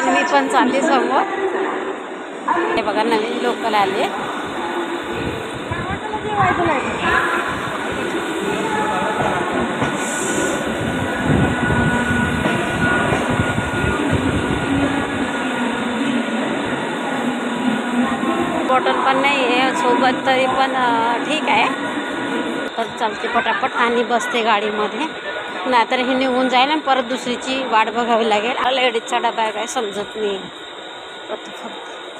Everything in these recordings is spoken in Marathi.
मी पण चालले समोर। हे बघा नवीन लोकल आले। बॉटल पण नाही आहे सोबत, तरी पण ठीक आहे। तर चालते पटापट आणि बसते गाडीमध्ये, नाहीतर हे निघून जाईल आणि परत दुसरीची वाट बघावी लागेल। लेडीजचा डबा आहे काय समजत नाही।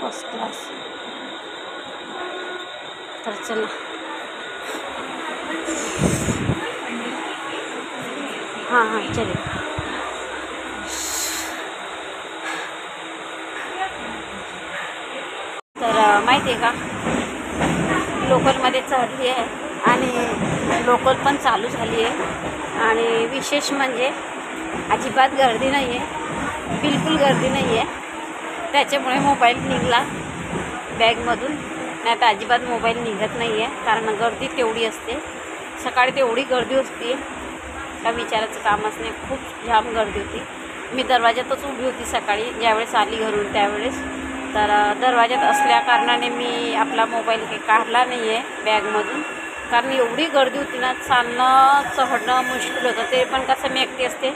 First class. तर चला हां चले। तर माहिती आहे का, लोकलमध्ये चढली आहे आणि लोकल पण चालू झाली आहे। आणि विशेष म्हणजे अजिबात गर्दी नाही आहे, बिलकुल गर्दी नाही आहे। त्याच्यामुळे मोबाईल निघाला बॅगमधून, नाही तर अजिबात मोबाईल निघत नाही आहे, कारण गर्दी तेवढी असते। सकाळी तेवढी गर्दी असते का विचारायचं कामच नाही, खूप जाम गर्दी होती। मी दरवाजातच उभी होती सकाळी ज्यावेळेस आली घरून त्यावेळेस। तर दरवाजात असल्या कारणाने मी आपला मोबाईल काही काढला नाही आहे बॅगमधून, कारण एवढी गर्दी होती ना, चालणं चढणं मुश्किल होतं। ते पण कसं मी एकटी असते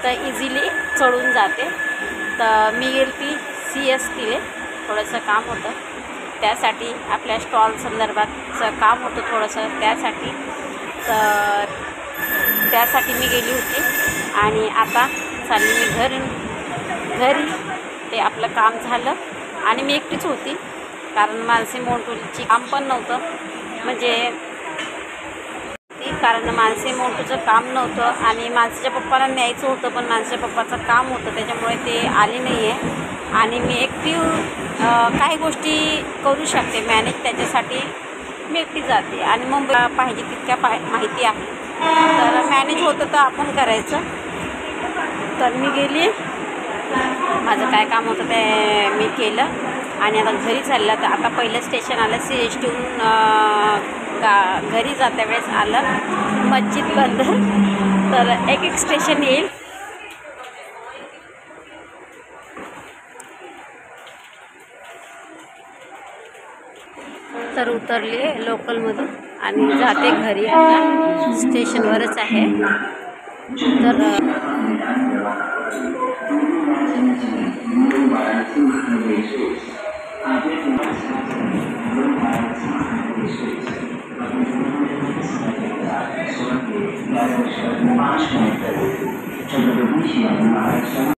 तर इझिली चढून जाते। तर मी गेली ती CSTले, थोडंसं काम होतं त्यासाठी, आपल्या स्टॉल संदर्भातचं काम होतं थोडंसं त्यासाठी। तर त्यासाठी मी गेली होती आणि आता चालली मी घरी। ते आपलं काम झालं आणि मी एकटीच होती, कारण मानसी मोंटूची काम पण नव्हतं, म्हणजे कारण मानसी मोंटूचं काम नव्हतं आणि मानसीच्या पप्पाला न्यायचं होतं, पण मानसीच्या पप्पाचं काम होतं त्याच्यामुळे ते आले नाही आहे। आणि मी एकटी काही गोष्टी करू शकते मॅनेज, त्याच्यासाठी मी एकटी जाते। आणि मुंबईला पाहिजे तितक्या माहिती आहे, तर मॅनेज होतं तर आपण करायचं। तर मी गेली, माझं काय काम होतं ते मी केलं आणि आता घरी चाललं। तर आता पहिलं स्टेशन आलं CSTहून घरी जात्या वेळेस आलं मस्जिद बंदर। तर एक स्टेशन येईल। तर उतरली लोकलमधून आणि जाते घरी, आता स्टेशनवरच आहे। तर